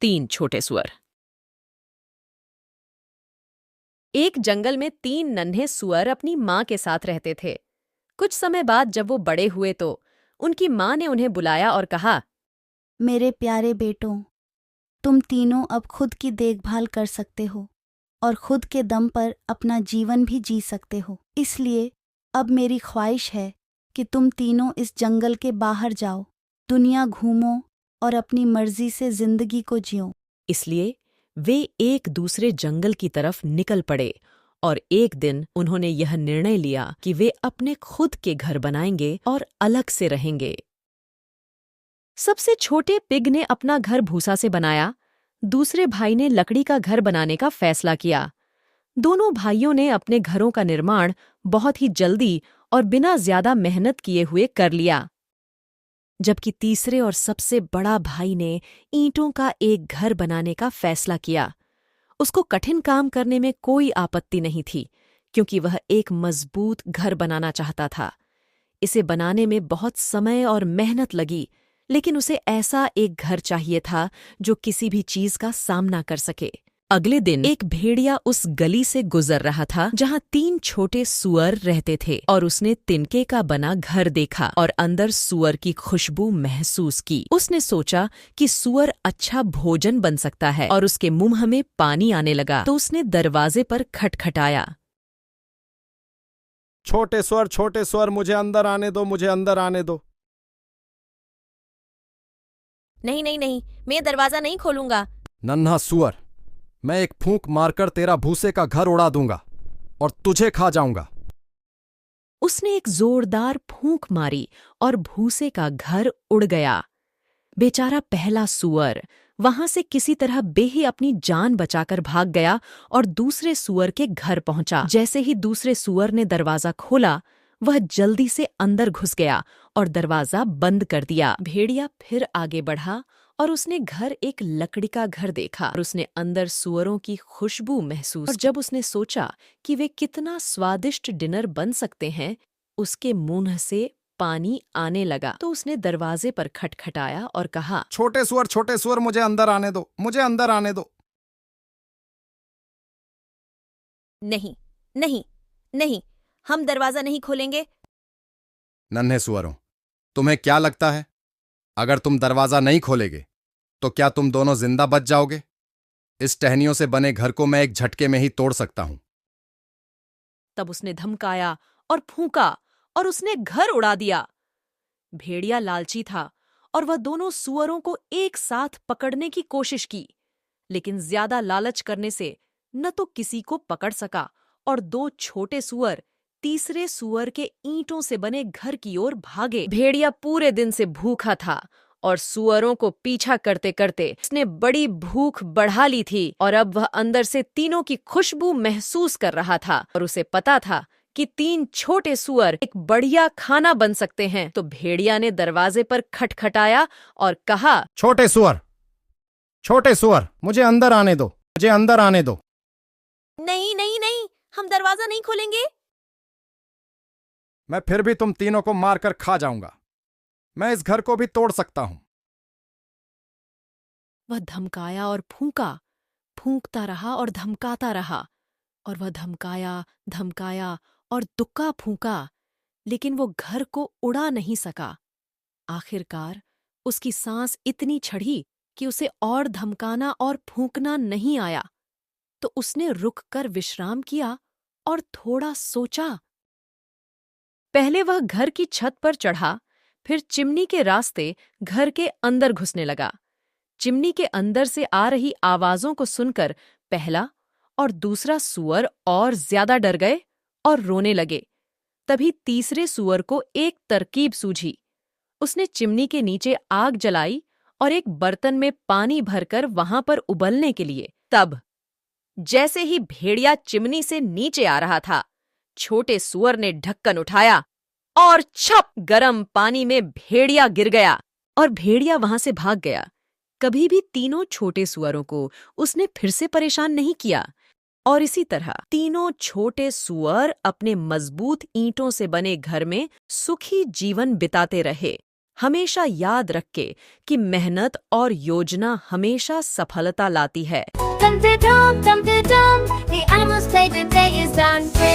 3 छोटे सुअर। एक जंगल में 3 नन्हे सुअर अपनी माँ के साथ रहते थे। कुछ समय बाद जब वो बड़े हुए तो उनकी माँ ने उन्हें बुलाया और कहा, मेरे प्यारे बेटों, तुम तीनों अब खुद की देखभाल कर सकते हो और खुद के दम पर अपना जीवन भी जी सकते हो। इसलिए अब मेरी ख्वाहिश है कि तुम तीनों इस जंगल के बाहर जाओ, दुनिया घूमो और अपनी मर्जी से जिंदगी को जियो। इसलिए वे एक दूसरे जंगल की तरफ निकल पड़े और एक दिन उन्होंने यह निर्णय लिया कि वे अपने खुद के घर बनाएंगे और अलग से रहेंगे। सबसे छोटे पिग ने अपना घर भूसा से बनाया, दूसरे भाई ने लकड़ी का घर बनाने का फैसला किया। दोनों भाइयों ने अपने घरों का निर्माण बहुत ही जल्दी और बिना ज्यादा मेहनत किए हुए कर लिया, जबकि तीसरे और सबसे बड़ा भाई ने ईंटों का एक घर बनाने का फैसला किया। उसको कठिन काम करने में कोई आपत्ति नहीं थी, क्योंकि वह एक मजबूत घर बनाना चाहता था। इसे बनाने में बहुत समय और मेहनत लगी, लेकिन उसे ऐसा एक घर चाहिए था जो किसी भी चीज का सामना कर सके। अगले दिन एक भेड़िया उस गली से गुजर रहा था जहां 3 छोटे सुअर रहते थे, और उसने तिनके का बना घर देखा और अंदर सुअर की खुशबू महसूस की। उसने सोचा कि सुअर अच्छा भोजन बन सकता है और उसके मुंह में पानी आने लगा, तो उसने दरवाजे पर खटखटाया। छोटे स्वर, मुझे अंदर आने दो, मुझे अंदर आने दो। नहीं नहीं नहीं, मैं दरवाजा नहीं खोलूंगा। नन्हा सुअर, मैं एक फूंक मारकर तेरा भूसे का घर उड़ा दूंगा और तुझे खा जाऊंगा। उसने एक जोरदार फूंक मारी और भूसे का घर उड़ गया। बेचारा पहला सुअर वहां से किसी तरह बेही अपनी जान बचाकर भाग गया और दूसरे सुअर के घर पहुंचा। जैसे ही दूसरे सुअर ने दरवाजा खोला, वह जल्दी से अंदर घुस गया और दरवाजा बंद कर दिया। भेड़िया फिर आगे बढ़ा और उसने घर एक लकड़ी का घर देखा और उसने अंदर सुअरों की खुशबू महसूस। और जब उसने सोचा कि वे कितना स्वादिष्ट डिनर बन सकते हैं, उसके मुंह से पानी आने लगा, तो उसने दरवाजे पर खटखटाया और कहा, छोटे सुअर, मुझे अंदर आने दो, मुझे अंदर आने दो। नहीं नहीं नहीं, हम दरवाजा नहीं खोलेंगे। नन्हे सुअरों, तुम्हें क्या लगता है, अगर तुम दरवाजा नहीं खोलेगे तो क्या तुम दोनों जिंदा बच जाओगे? इस टहनियों से बने घर को मैं एक झटके में ही तोड़ सकता हूं। तब उसने धमकाया और फूंका और उसने घर उड़ा दिया। भेड़िया लालची था और वह दोनों सुअरों को एक साथ पकड़ने की कोशिश की, लेकिन ज्यादा लालच करने से न तो किसी को पकड़ सका और 2 छोटे सुअर तीसरे सुअर के ईंटों से बने घर की ओर भागे। भेड़िया पूरे दिन से भूखा था और सुअरों को पीछा करते करते उसने बड़ी भूख बढ़ा ली थी, और अब वह अंदर से तीनों की खुशबू महसूस कर रहा था और उसे पता था कि 3 छोटे सुअर एक बढ़िया खाना बन सकते हैं। तो भेड़िया ने दरवाजे पर खटखटाया और कहा, छोटे सुअर, मुझे अंदर आने दो, मुझे अंदर आने दो। नहीं नहीं नहीं, हम दरवाजा नहीं खोलेंगे। मैं फिर भी तुम तीनों को मारकर खा जाऊंगा। मैं इस घर को भी तोड़ सकता हूं। वह धमकाया और फूंका, फूंकता रहा और धमकाता रहा, और वह धमकाया और दुक्का फूंका, लेकिन वो घर को उड़ा नहीं सका। आखिरकार उसकी सांस इतनी चढ़ी कि उसे और धमकाना और फूंकना नहीं आया, तो उसने रुककर विश्राम किया और थोड़ा सोचा। पहले वह घर की छत पर चढ़ा, फिर चिमनी के रास्ते घर के अंदर घुसने लगा। चिमनी के अंदर से आ रही आवाजों को सुनकर पहला और दूसरा सुअर और ज्यादा डर गए और रोने लगे। तभी तीसरे सुअर को एक तरकीब सूझी। उसने चिमनी के नीचे आग जलाई और एक बर्तन में पानी भरकर वहां पर उबलने के लिए। तब जैसे ही भेड़िया चिमनी से नीचे आ रहा था, छोटे सुअर ने ढक्कन उठाया और छप गरम पानी में भेड़िया गिर गया और भेड़िया वहां से भाग गया। कभी भी तीनों छोटे सुअरों को उसने फिर से परेशान नहीं किया, और इसी तरह तीनों छोटे सुअर अपने मजबूत ईंटों से बने घर में सुखी जीवन बिताते रहे। हमेशा याद रखे कि मेहनत और योजना हमेशा सफलता लाती है। Dum-de-dum, the animals play, the day is done.